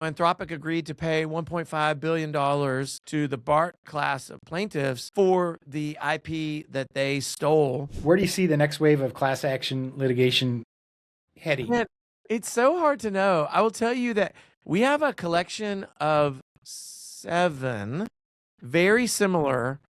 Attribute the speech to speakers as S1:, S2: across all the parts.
S1: Anthropic agreed to pay $1.5 billion to the BART class of plaintiffs for the IP that they stole.
S2: Where do you see the next wave of class action litigation heading?
S1: Man, it's so hard to know. I will tell you that we have a collection of 7 very similar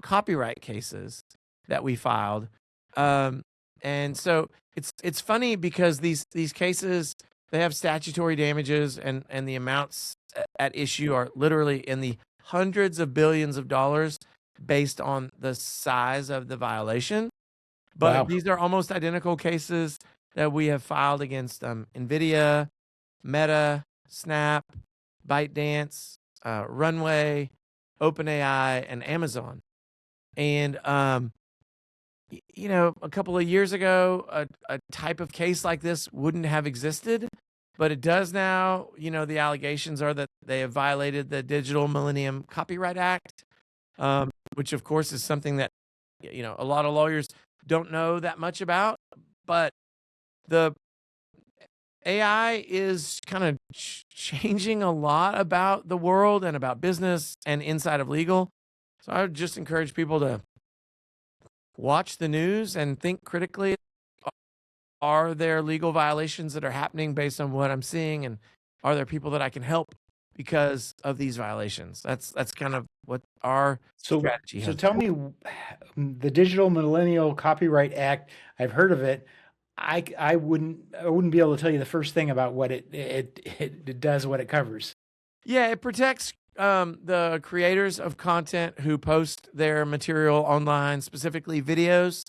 S1: copyright cases that we filed. And so it's funny because these cases, they have statutory damages, and the amounts at issue are literally in the hundreds of billions of dollars based on the size of the violation. But
S2: Wow.
S1: these are almost identical cases that we have filed against Nvidia, Meta, Snap, ByteDance, Runway, OpenAI, and Amazon. And a couple of years ago, a type of case like this wouldn't have existed, but it does now. The allegations are that they have violated the Digital Millennium Copyright Act, which of course is something that, a lot of lawyers don't know that much about. But the AI is kind of changing a lot about the world and about business and inside of legal. So I would just encourage people to watch the news and think critically. Are there legal violations that are happening based on what I'm seeing? And are there people that I can help because of these violations? That's kind of what our strategy has.
S2: So tell me, the Digital Millennial Copyright Act, I've heard of it. I wouldn't be able to tell you the first thing about what it does, what it covers.
S1: Yeah, it protects the creators of content who post their material online, specifically videos,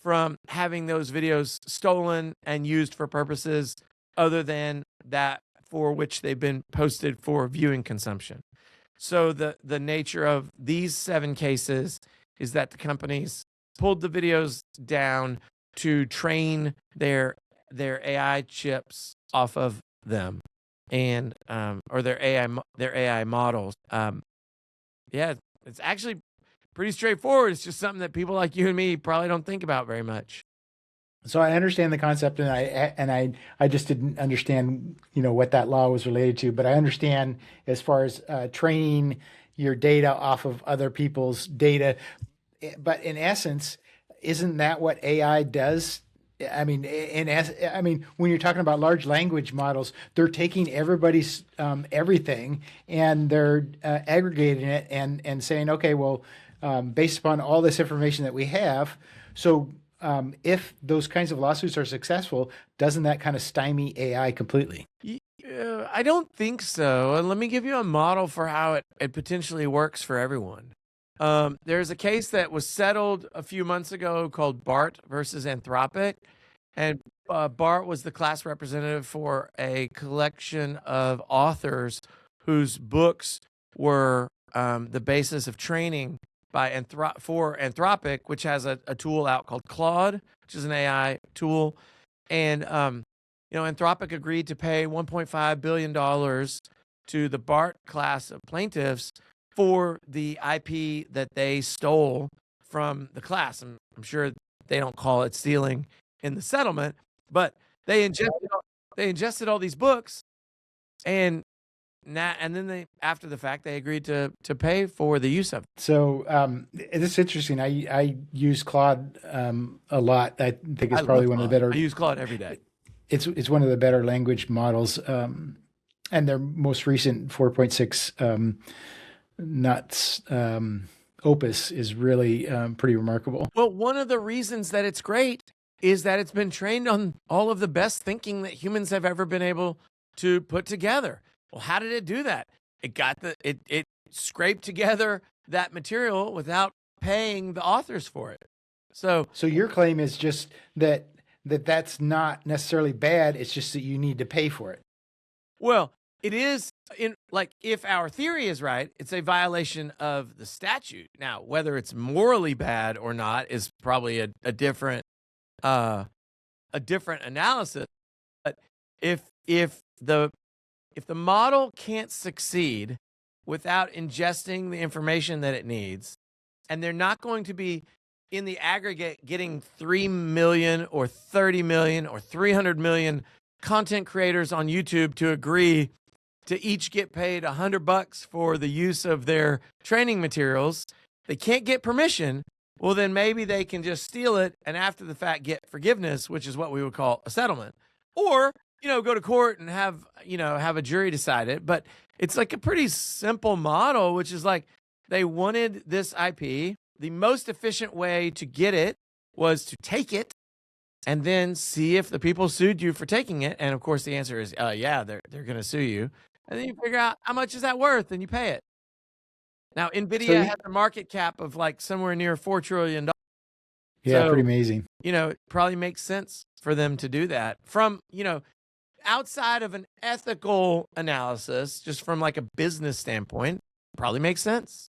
S1: from having those videos stolen and used for purposes other than that for which they've been posted for viewing consumption. So the nature of these 7 cases is that the companies pulled the videos down to train their AI chips off of them, and or their AI models. Yeah, it's actually pretty straightforward. It's just something that people like you and me probably don't think about very much.
S2: So I understand the concept, and I just didn't understand, what that law was related to. But I understand as far as training your data off of other people's data. But in essence, isn't that what AI does? I mean, when you're talking about large language models, they're taking everybody's everything, and they're aggregating it and saying, okay, well, based upon all this information that we have, so if those kinds of lawsuits are successful, doesn't that kind of stymie AI completely?
S1: I don't think so. And let me give you a model for how it potentially works for everyone. There's a case that was settled a few months ago called BART versus Anthropic. And BART was the class representative for a collection of authors whose books were the basis of training by for Anthropic, which has a tool out called Claude, which is an AI tool. And Anthropic agreed to pay $1.5 billion to the BART class of plaintiffs for the IP that they stole from the class. I'm sure they don't call it stealing in the settlement, but they ingested all these books, and then after the fact, they agreed to pay for the use of it.
S2: So this is interesting. I use Claude a lot. I think it's probably one of the better.
S1: I use Claude every day.
S2: It's one of the better language models, and their most recent 4.6 nuts opus is really pretty remarkable.
S1: Well, one of the reasons that it's great is that it's been trained on all of the best thinking that humans have ever been able to put together. Well, how did it do that? It scraped together that material without paying the authors for it. So
S2: your claim is just that's not necessarily bad. It's just that you need to pay for it.
S1: Well, it is if our theory is right, it's a violation of the statute. Now, whether it's morally bad or not is probably a different analysis. But if the model can't succeed without ingesting the information that it needs, and they're not going to be in the aggregate getting 3 million or 30 million or 300 million content creators on YouTube to agree to each get paid $100 for the use of their training materials. They can't get permission. Well, then maybe they can just steal it and after the fact get forgiveness, which is what we would call a settlement. Or, go to court and have a jury decide it. But it's like a pretty simple model, which is like they wanted this IP. The most efficient way to get it was to take it and then see if the people sued you for taking it. And of course, the answer is, yeah, they're going to sue you. And then you figure out how much is that worth and you pay it. Now, Nvidia has a market cap of like somewhere near $4 trillion.
S2: Yeah,
S1: so,
S2: pretty amazing.
S1: It probably makes sense for them to do that from, outside of an ethical analysis, just from like a business standpoint, probably makes sense.